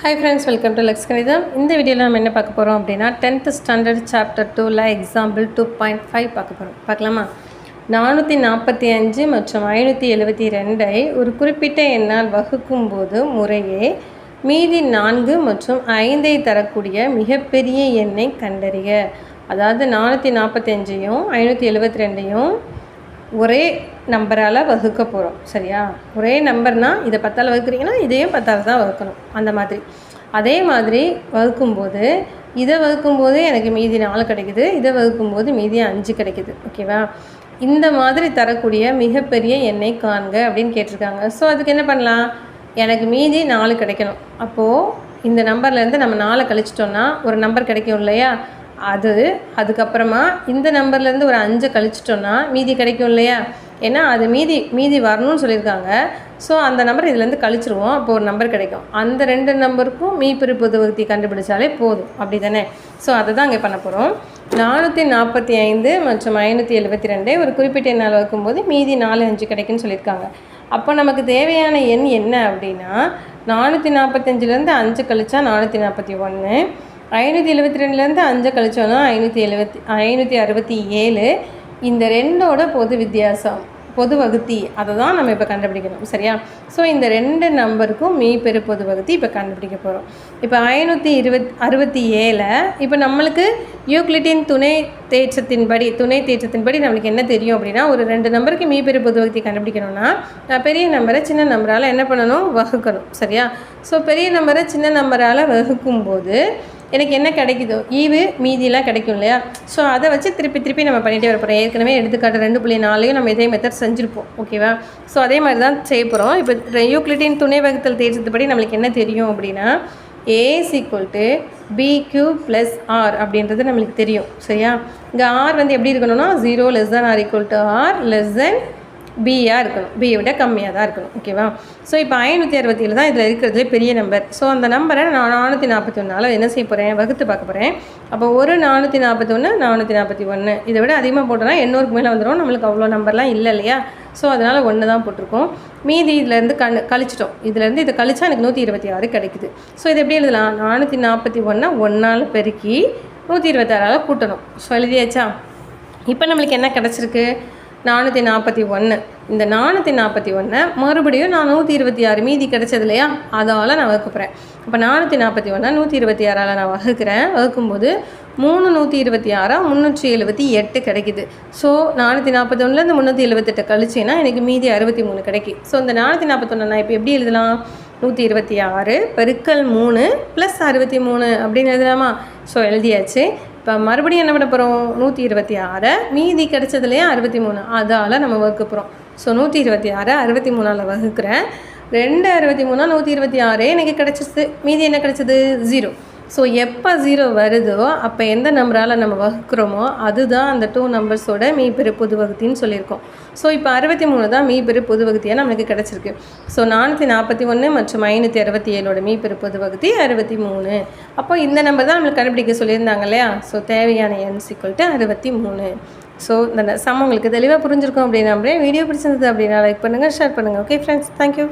Hi friends, welcome to Lex Kanidham. இந்த வீடியோவில் நம்ம என்ன பார்க்க போகிறோம் அப்படின்னா 10th ஸ்டாண்டர்ட் சாப்டர் 2ல் எக்ஸாம்பிள் 2.5 பார்க்க போகிறோம். பார்க்கலாமா? 445 மற்றும் 572ஐ ஒரு குறிப்பிட்ட எண்ணால் வகுக்கும் போது முறையே மீதி 4 மற்றும் 5ஐ தரக்கூடிய மிகப்பெரிய எண்ணை கண்டறிக. அதாவது 445ஐயும் 572ஐயும் ஒரே நம்பரால் வகுக்க போகிறோம். சரியா? ஒரே நம்பர்னால் இதை 10ஆல் வகுக்கிறீங்கன்னா இதையும் 10ஆல் தான் வகுக்கணும். அந்த மாதிரி அதே மாதிரி வகுக்கும்போது இதை வகுக்கும்போது எனக்கு மீதி 4 கிடைக்குது, இதை வகுக்கும்போது மீதி 5 கிடைக்குது. ஓகேவா? இந்த மாதிரி தரக்கூடிய மிகப்பெரிய எண்ணை காண்க அப்படின்னு கேட்டிருக்காங்க. ஸோ அதுக்கு என்ன பண்ணலாம்? எனக்கு மீதி 4 கிடைக்கணும். அப்போது இந்த நம்பர்லேருந்து நம்ம 4 கழிச்சிட்டோன்னா ஒரு நம்பர் கிடைக்கும் இல்லையா? அதுக்கப்புறமா இந்த நம்பர்லேருந்து ஒரு 5 கழிச்சிட்டோன்னா மீதி கிடைக்கும் இல்லையா? ஏன்னா அது மீதி வரணும்னு சொல்லியிருக்காங்க. ஸோ அந்த நம்பர் இதுலேருந்து கழிச்சிருவோம். அப்போ ஒரு நம்பர் கிடைக்கும். அந்த 2 நம்பருக்கும் மீப்பெரு பொது வகுத்தி கண்டுபிடிச்சாலே போதும். அப்படி தானே? ஸோ அதை தான் அங்கே பண்ண போகிறோம். 445 மற்றும் 572 ஒரு குறிப்பிட்ட எண்ணால் வகுக்கும்போது மீதி 4, 5 கிடைக்குன்னு சொல்லியிருக்காங்க. அப்போ நமக்கு தேவையான எண் என்ன அப்படின்னா 445லேருந்து 5 கழிச்சா 441, 572லேருந்து 5 கழிச்சோன்னா 567. இந்த 2ஓட பொது வித்தியாசம், பொது வகுத்தி, அதை தான் நம்ம இப்போ கண்டுபிடிக்கணும். சரியா? ஸோ இந்த 2 நம்பருக்கும் மீப்பெரு பொது வகுத்தி இப்போ கண்டுபிடிக்க போகிறோம். இப்போ 567 இப்போ நம்மளுக்கு யூக்ளிட்டின் துணை தேற்றத்தின்படி நம்மளுக்கு என்ன தெரியும் அப்படின்னா, ஒரு 2 நம்பருக்கு மீப்பெரு பொது வகுத்தி கண்டுபிடிக்கணும்னா பெரிய நம்பரை சின்ன நம்பரால் என்ன பண்ணணும்? வகுக்கணும். சரியா? ஸோ பெரிய நம்பரை சின்ன நம்பரால் வகுக்கும்போது எனக்கு என்ன கிடைக்குதோ மீதியெலாம் கிடைக்கும் இல்லையா? ஸோ அதை வச்சு திருப்பி நம்ம பண்ணிகிட்டே வரப்போகிறோம். ஏற்கனவே எடுத்துக்காட்டு 2.4 நம்ம இதே மெத்தட் செஞ்சுருப்போம். ஓகேவா? ஸோ அதே மாதிரி தான் செய்ய போகிறோம். இப்போ யூக்ளிட்டின் துணை வகுத்தல் தேற்றத்துப்படி நம்மளுக்கு என்ன தெரியும் அப்படின்னா A = BQ + R அப்படின்றது நம்மளுக்கு தெரியும். சரியா? இங்கே R வந்து எப்படி இருக்கணும்னா 0 ≤ R B-யாக இருக்கணும். B-யை விட கம்மியாக தான் இருக்கணும். ஓகேவா? ஸோ இப்போ 567 தான் இதில் இருக்கிறதுலே பெரிய நம்பர். ஸோ அந்த நம்பரை நான் 441 என்ன செய்ய போகிறேன்? வகுத்து பார்க்க போகிறேன். அப்போ ஒரு 441, 441 இதை விட அதிகமாக போட்டோன்னா 800க்கு மேலே வந்துடும். நம்மளுக்கு அவ்வளோ நம்பர்லாம் இல்லை இல்லையா? ஸோ அதனால் 1 தான் போட்டிருக்கோம். மீதி இதிலேருந்து கழிச்சிட்டோம். இதிலேருந்து இதை கழிச்சா எனக்கு 126 கிடைக்குது. ஸோ இது எப்படி எழுதலாம்? 441 1ஆல் பெருக்கி 126ஆல் கூட்டணும். ஸோ எழுதியாச்சா? இப்போ நம்மளுக்கு என்ன கிடச்சிருக்கு? 441. இந்த 441 மறுபடியும் நான் 126 மீதி கிடச்சது இல்லையா? அதால் நான் வகுக்கிறேன். அப்போ 441 126ஆல் நான் வகுக்கும்போது 3 126 378 கிடைக்குது. ஸோ 441லேருந்து 378 கழிச்சின்னா எனக்கு மீதி 63 கிடைக்கும். ஸோ இந்த 441 நான் இப்போ எப்படி எழுதலாம்? 126 பெருக்கல் 3 + 63 அப்படின்னு எழுதலாமா? ஸோ எழுதியாச்சு. இப்போ மறுபடியும் என்ன பண்ண போகிறோம்? 126 மீதி கிடச்சதுலையே 63 அதால் நம்ம வகுக்க போகிறோம். ஸோ 126 63ஆல் வகுக்கிறேன். 2 63 126 எனக்கு கிடச்சிது. மீதி என்ன கிடச்சிது? 0. ஸோ எப்போ 0 வருதோ அப்போ எந்த நம்பரால் நம்ம வகுக்கிறோமோ அதுதான் அந்த 2 நம்பர்ஸோட மீப்பெரு பொது வகுத்தின்னு சொல்லியிருக்கோம். ஸோ இப்போ 63 தான் மீப்பெரு பொது வகுத்தியாக நம்மளுக்கு கிடச்சிருக்கு. ஸோ 441 மற்றும் 567ஓட மீப்பெரு பொது வகுத்தி 63. அப்போ இந்த நம்பர் தான் நம்மளுக்கு கண்டுபிடிக்க சொல்லியிருந்தாங்க இல்லையா? ஸோ தேவையான n = 63. ஸோ இந்த சம் உங்களுக்கு தெளிவாக புரிஞ்சிருக்கும் அப்படின்னு நம்புறேன். வீடியோ பிடிச்சிருந்தது அப்படின்னா லைக் பண்ணுங்கள், ஷேர் பண்ணுங்கள். Okay friends, thank you.